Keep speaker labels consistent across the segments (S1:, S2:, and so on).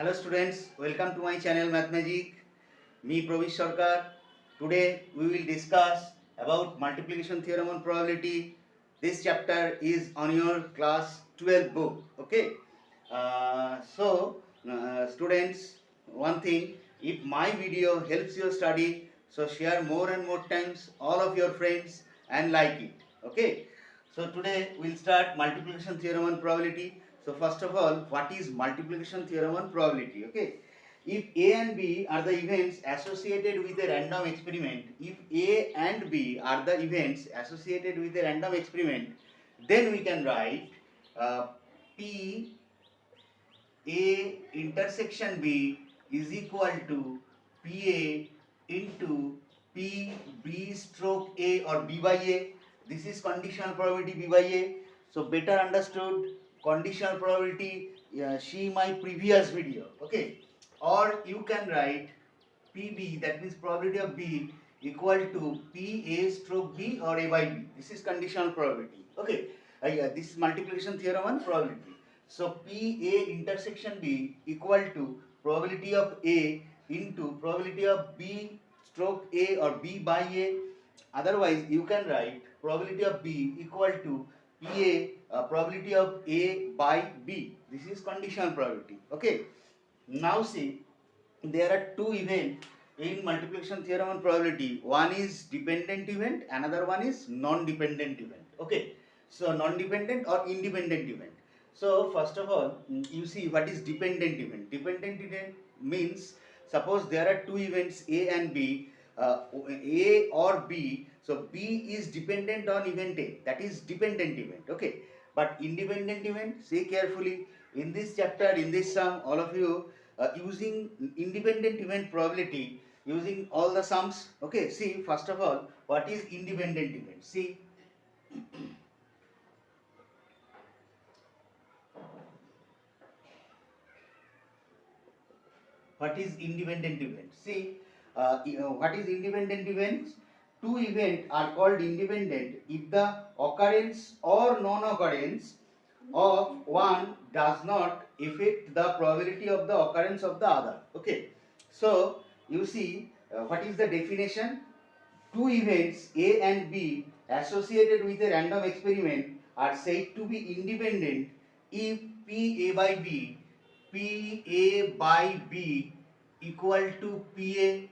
S1: Hello students, welcome to my channel Math Magic. Me Pravish Sarkar. Today we will discuss about multiplication theorem on probability. This chapter is on your class 12 book. Okay. Students, one thing, if my video helps your study, so share more and more times all of your friends and like it. Okay. So today we'll start multiplication theorem on probability. So first of all, what is multiplication theorem on probability? Okay. If A and B are the events associated with a random experiment, if A and B are the events associated with a random experiment, then we can write P A intersection B is equal to PA into PB stroke A or B by A. This is conditional probability B by A. So better understood conditional probability, see my previous video. Okay. Or you can write PB, that means probability of B, equal to PA stroke B or A by B. This is conditional probability. Okay. This is multiplication theorem on probability. So PA intersection B equal to probability of A into probability of B stroke A or B by A. Otherwise, you can write probability of B equal to PA probability of A by B. This is conditional probability. Okay. Now see, there are two events in multiplication theorem on probability. One is dependent event, another one is non-dependent event. Okay. So non-dependent or independent event. So first of all, you see what is dependent event. Dependent event means suppose there are two events A and B, A or B. So B is dependent on event A. That is dependent event. Okay. But independent event, see carefully in this chapter, in this sum, all of you using independent event probability, using all the sums. Okay. See first of all, what is independent event? See. What is independent event? See, what is independent events? Two events are called independent if the occurrence or non-occurrence of one does not affect the probability of the occurrence of the other. Okay. So, you see, what is the definition? Two events A and B associated with a random experiment are said to be independent if PA by B, PA by B equal to PA.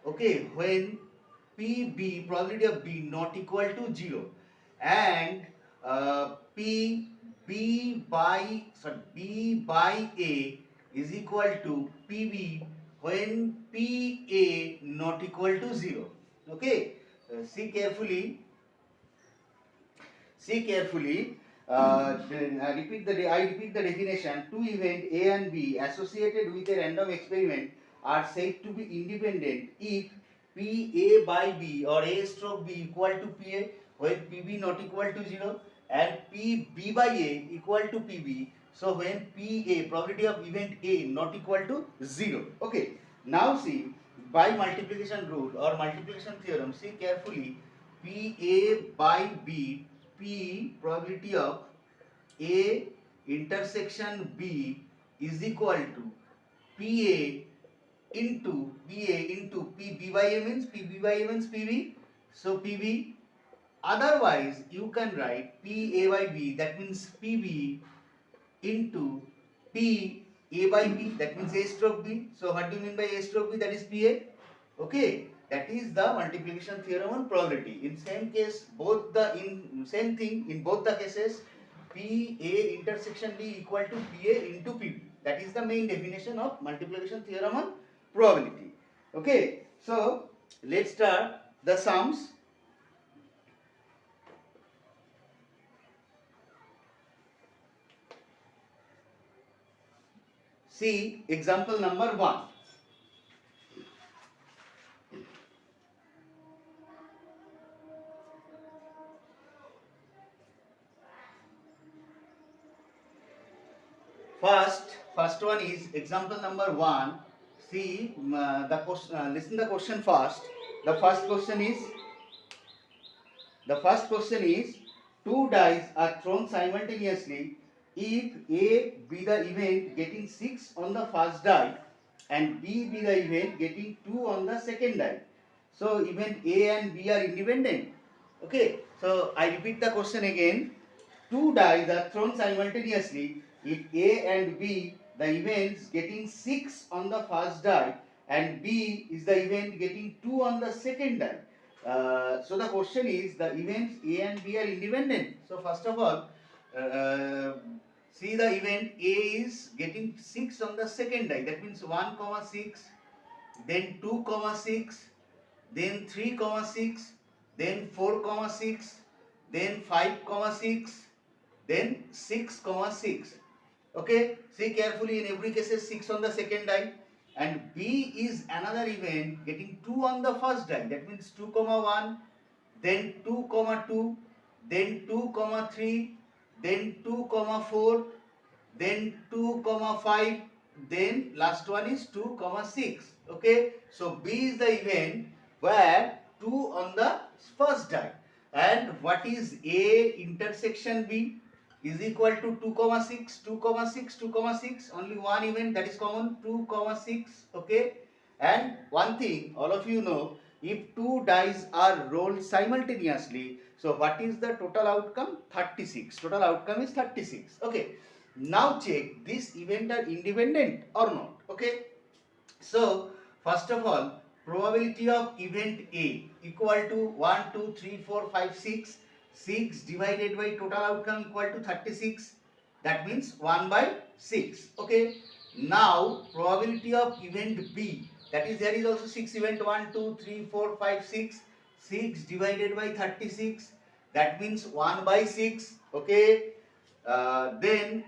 S1: Okay, when PB, probability of B not equal to 0, and B by A is equal to PB when PA not equal to 0. Okay. See carefully. See carefully. I repeat the definition. Two events A and B associated with a random experiment are said to be independent if PA by B or A stroke B equal to PA when PB not equal to 0 and PB by A equal to PB. So when PA, probability of event A not equal to 0. Okay. Now see, by multiplication rule or multiplication theorem, see carefully, PA by B, P probability of A intersection B is equal to PA into PB by A means PB. So PB. Otherwise, you can write PA by B, that means PB into PA by B, that means A stroke B. So what do you mean by A stroke B? That is PA. Okay, that is the multiplication theorem on probability. In same case, same thing in both the cases, PA intersection B equal to PA into PB. That is the main definition of multiplication theorem on probability. Okay, so let's start the sums. See example number 1. First one is example number 1. See the question. Listen the question first. The first question is two dice are thrown simultaneously if A be the event getting 6 on the first die and B be the event getting 2 on the second die. So event A and B are independent. Okay, so I repeat the question again. Two dice are thrown simultaneously. If A and B, the events getting 6 on the first die and B is the event getting 2 on the second die. So the question is, the events A and B are independent. So first of all, uh, see the event A is getting 6 on the second die. That means 1, 6, then 2, 6, then 3, 6, then 4, 6, then 5, 6, then 6, 6. Okay, see carefully, in every case 6 on the second die, and B is another event getting 2 on the first die. That means 2, 1, then 2, 2, then 2, 3, then 2, 4, then 2, 5, then last one is 2, 6. Okay, so B is the event where 2 on the first die. And what is A intersection B? Is equal to 2, 6, 2, 6, 2, 6. Only one event, that is common, 2, 6. Okay, and one thing all of you know, if two dice are rolled simultaneously, so what is the total outcome? 36. Total outcome is 36. Okay, now check this event are independent or not. Okay, so first of all, probability of event A equal to 1, 2, 3, 4, 5, 6. 6 divided by total outcome equal to 36. That means 1 by 6. Okay. Now probability of event B, that is there is also 6 event, 1, 2, 3, 4, 5, 6. 6 divided by 36. That means 1 by 6. Okay. Then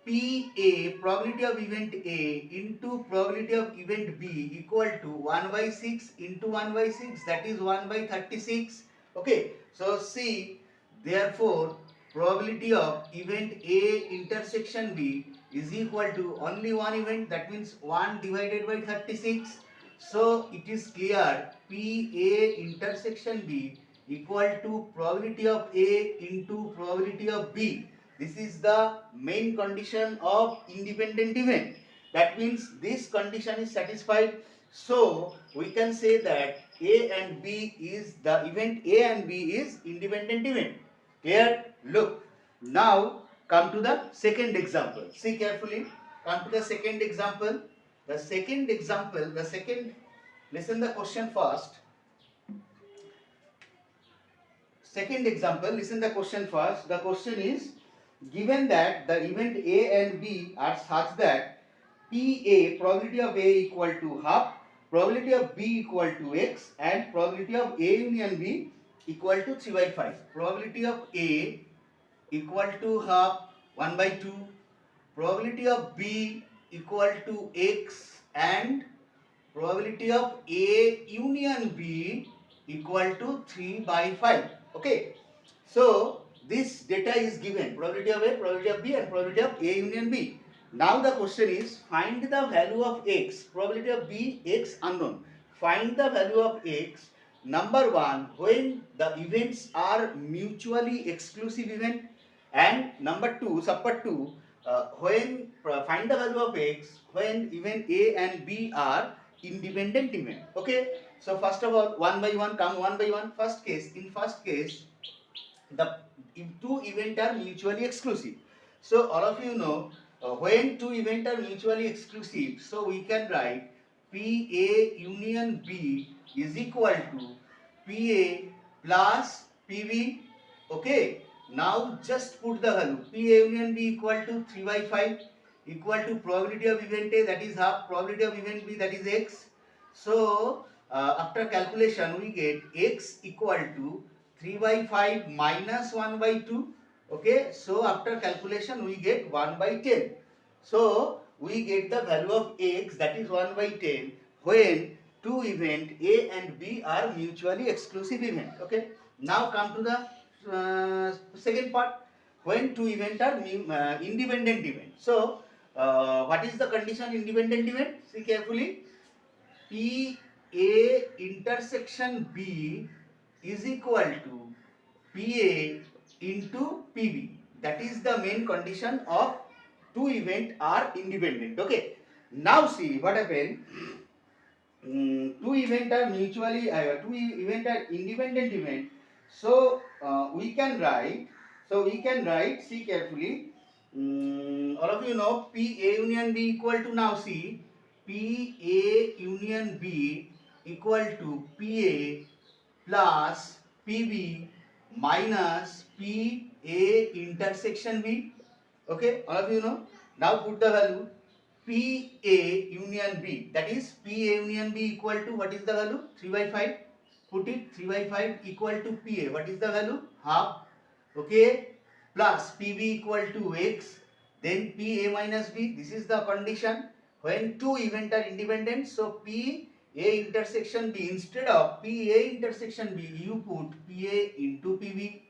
S1: PA, probability of event A into probability of event B equal to 1 by 6 into 1 by 6, that is 1 by 36. Okay, so see, therefore probability of event A intersection B is equal to only one event, that means 1 divided by 36. So it is clear, PA intersection B equal to probability of A into probability of B. This is the main condition of independent event. That means this condition is satisfied. So we can say that A and B is the event A and B is independent event. Here, look. Now come to the second example. See carefully. Come to the second example. Listen the question first. Second example, listen the question first. The question is, given that the event A and B are such that PA, probability of A equal to half, probability of B equal to X, and probability of A union B equal to 3 by 5. Probability of A equal to half, 1 by 2. Probability of B equal to X, and probability of A union B equal to 3 by 5. Okay. So this data is given, probability of A, probability of B, and probability of A union B. Now the question is, find the value of X, probability of B, X unknown. Find the value of X, number one, when the events are mutually exclusive event, and number two, subpart 2, when find the value of X when event A and B are independent event. Okay, so first of all, one by one, come one by one. First case, in first case, the two events are mutually exclusive. So all of you know, when two events are mutually exclusive, so we can write PA union B is equal to PA plus PB. Okay, now just put the value. PA union B equal to 3 by 5 equal to probability of event A, that is half, probability of event B, that is X. So after calculation we get X equal to 3 by 5 minus 1 by 2. Okay, so after calculation we get 1 by 10. So we get the value of X, that is 1 by 10, when two event A and B are mutually exclusive event. Okay, now come to the second part, when two events are independent event. So what is the condition independent event? See carefully. PA intersection B is equal to PA into PB. That is the main condition of two events are independent. Okay. Now see what happened. Two events are independent event. So we can write. See carefully. All of you know P A union B equal to, now see, P A union B equal to P A plus P B minus P A intersection B. Okay, all of you know. Now put the value P A union B. That is P A union B equal to, what is the value? 3 by 5. Put it, 3 by 5 equal to P A. What is the value? Half. Okay. Plus P B equal to X. Then P A minus B. This is the condition when two events are independent. So P A intersection B, instead of P A intersection B, you put P A into P B.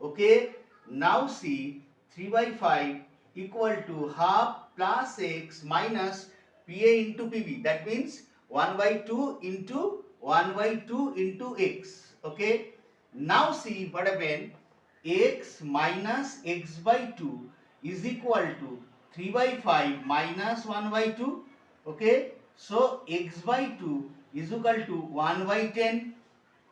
S1: Okay. Now see, 3 by 5 equal to half plus X minus PA into PB. That means 1 by 2 into 1 by 2 into X. Okay. Now see what happened. X minus X by 2 is equal to 3 by 5 minus 1 by 2. Okay. So X by 2 is equal to 1 by 10,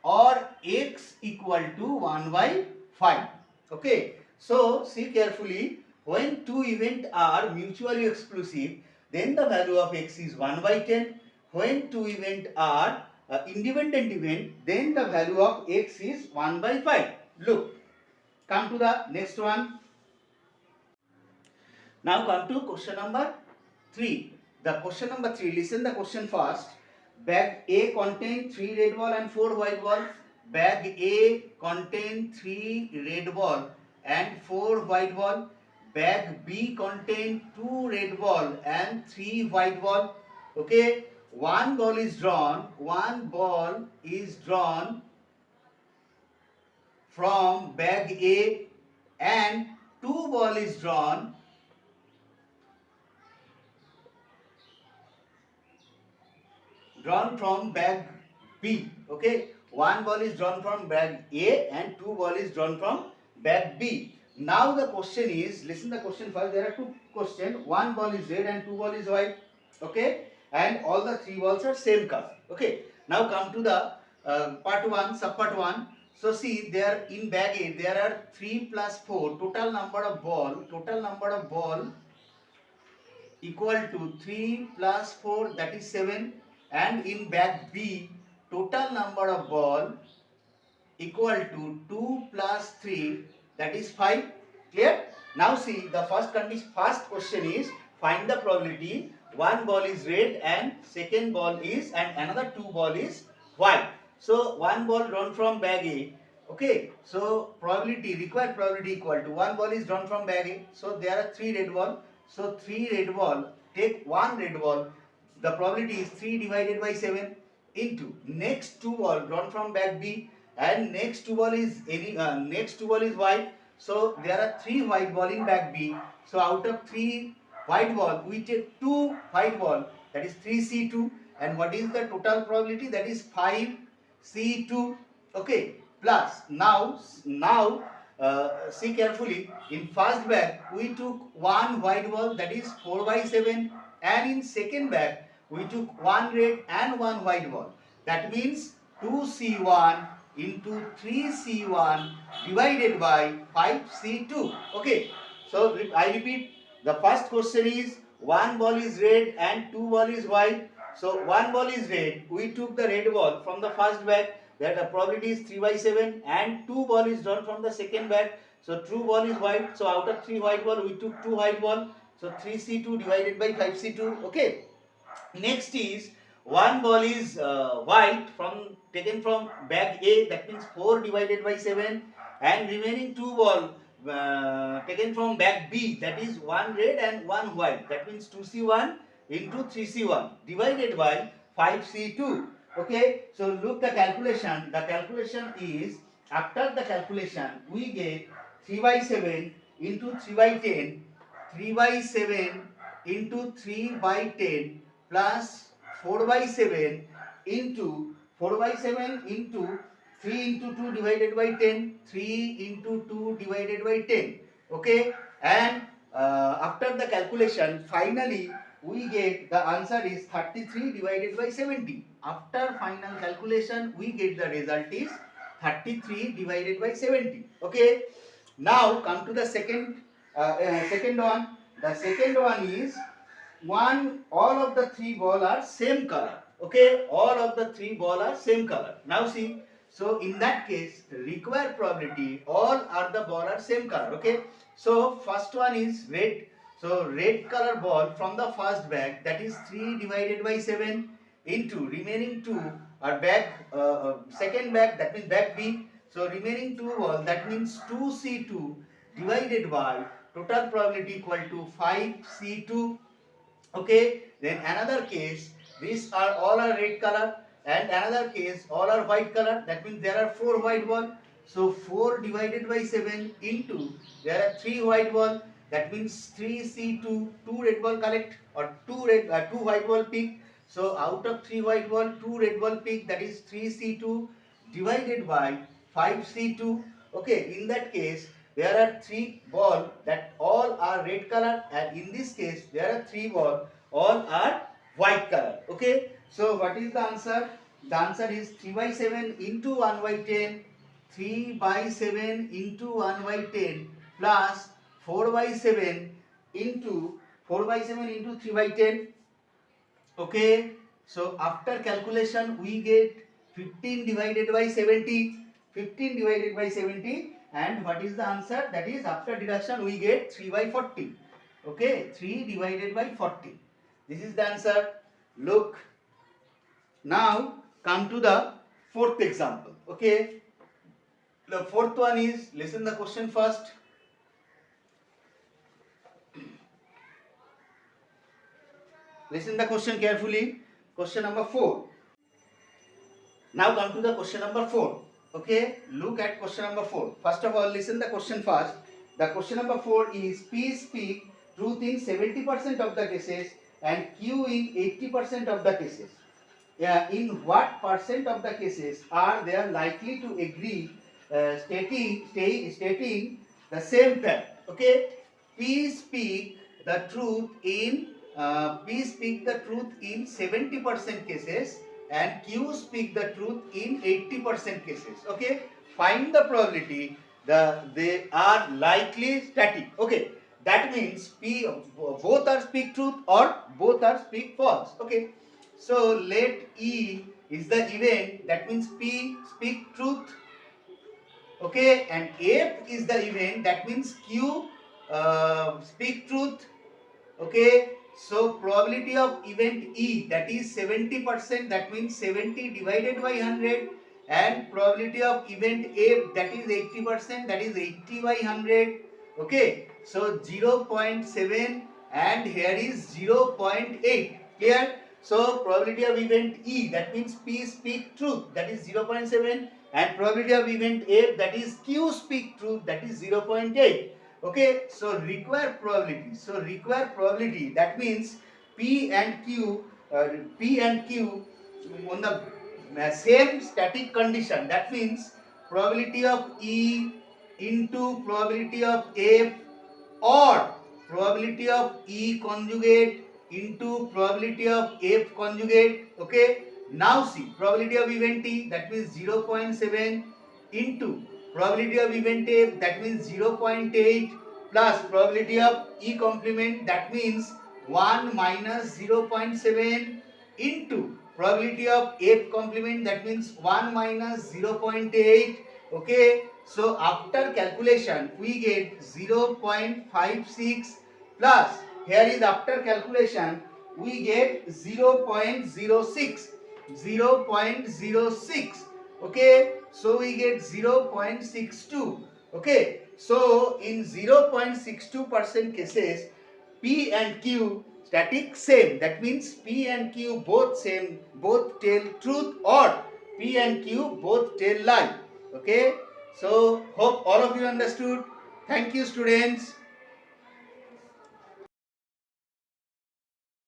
S1: or X equal to 1 by 5. Okay. So see carefully, when two events are mutually exclusive, then the value of X is 1 by 10. When two events are independent event, then the value of X is 1 by 5. Look, come to the next one. Now come to question number 3. The question number 3, listen the question first. Bag A contain 3 red ball and 4 white ball. Bag A contain 3 red ball and 4 white ball. Bag B contain 2 red ball and 3 white ball. Okay, one ball is drawn from bag A, and 2 ball is drawn from bag B. Okay, one ball is drawn from bag A and 2 ball is drawn from bag B. Now the question is, listen the question first. There are two questions. One ball is red and 2 ball is white. Okay, and all the 3 balls are same color. Okay, now come to the part 1, sub part 1. So see, there in bag A there are 3 plus 4 total number of ball equal to 3 plus 4, that is 7, and in bag B total number of ball equal to 2 plus 3, that is 5. Clear? Now see, the first question is find the probability one ball is red and second ball is, and another 2 ball is white. So one ball drawn from bag A. Okay, so required probability equal to one ball is drawn from bag A. So there are 3 red ball. So 3 red ball, take 1 red ball. The probability is 3 divided by 7 into next 2 ball drawn from bag B, and next 2 ball is white. So there are 3 white ball in bag B. So out of 3 white ball, we take 2 white ball, that is 3C2. And what is the total probability? That is 5C2. Okay. Plus now see carefully. In first bag we took 1 white ball, that is 4 by 7, and in second bag we took 1 red and 1 white ball. That means 2C1 into 3C1 divided by 5C2. Okay. So I repeat, the first question is 1 ball is red and 2 ball is white. So 1 ball is red, we took the red ball from the first bag, that the probability is 3 by 7, and 2 ball is drawn from the second bag. So 2 ball is white. So out of 3 white ball, we took 2 white ball. So 3C2 divided by 5C2. Okay. Next is 1 ball is white taken from bag A. That means 4 divided by 7, and remaining 2 ball taken from bag B. That is 1 red and 1 white. That means 2C1 into 3C1 divided by 5C2. Okay, so look the calculation. The calculation is, after the calculation we get 3 by 7 into 3 by 10, 3 by 7 into 3 by 10 plus 4 by 7 into 4 by 7 into 3 into 2 divided by 10, 3 into 2 divided by 10. Okay, and after the calculation, finally we get the answer is 33 divided by 70. After final calculation, we get the result is 33 divided by 70. Okay, now come to the second one. The second one is all of the three ball are same color. Okay, all of the three ball are same color. Now see, so in that case, required probability, all are the ball are same color. Okay, so first one is red. So red color ball from the first bag, that is 3 divided by 7 into remaining 2 are bag, second bag, that means bag B. So remaining 2 ball, that means 2C2 divided by total probability equal to 5C2. Okay, then another case, these are all are red color, and another case all are white color, that means there are 4 white ball. So 4 divided by 7 into there are 3 white ball, that means 3C2, 2 red ball collect, or 2 white ball pick. So out of 3 white ball, 2 red ball pick, that is 3C2 divided by 5C2. Okay, in that case there are 3 ball that all are red color, and in this case there are 3 ball all are white color. Okay, so what is the answer? The answer is 3 by 7 into 1 by 10, 3 by 7 into 1 by 10 plus 4 by 7 into 3 by 10. Okay, so after calculation we get 15 divided by 70. 15 divided by 70, and what is the answer? That is after deduction we get 3 by 40. Okay, 3 divided by 40. This is the answer. Look, now come to the fourth example. Okay, the fourth one is, listen the question first. Listen the question carefully. Question number 4. Now come to the question number 4. Okay, look at question number 4. First of all, listen the question first. The question number 4 is P speak truth in 70% of the cases and Q in 80% of the cases. In what percent of the cases are they likely to agree stating the same fact? Okay, P speak the truth in 70% cases and Q speak the truth in 80% cases. Okay, find the probability they are likely static. Okay, that means P both are speak truth or both are speak false. Okay, so let E is the event, that means P speak truth. Okay, and F is the event, that means Q speak truth. Okay, so probability of event E, that is 70%, that means 70 divided by 100, and probability of event F, that is 80%, that is 80 by 100. Okay, so 0.7 and here is 0.8. Clear? So probability of event E, that means P speak truth, that is 0.7, and probability of event F, that is Q speak truth, that is 0.8. Okay, so required probability, that means P and Q on the same static condition, that means probability of E into probability of F, or probability of E conjugate into probability of F conjugate. Okay, now see, probability of event E, that means 0.7 into probability of event F, that means 0.8, plus probability of E complement, that means 1 minus 0.7 into probability of F complement, that means 1 minus 0.8. Okay, so after calculation we get 0.56 plus here is after calculation we get 0.06. Okay, so we get 0.62. Okay, so in 0.62% cases P and Q static same, that means P and Q both same, both tell truth, or P and Q both tell lie. Okay, so hope all of you understood. Thank you, students.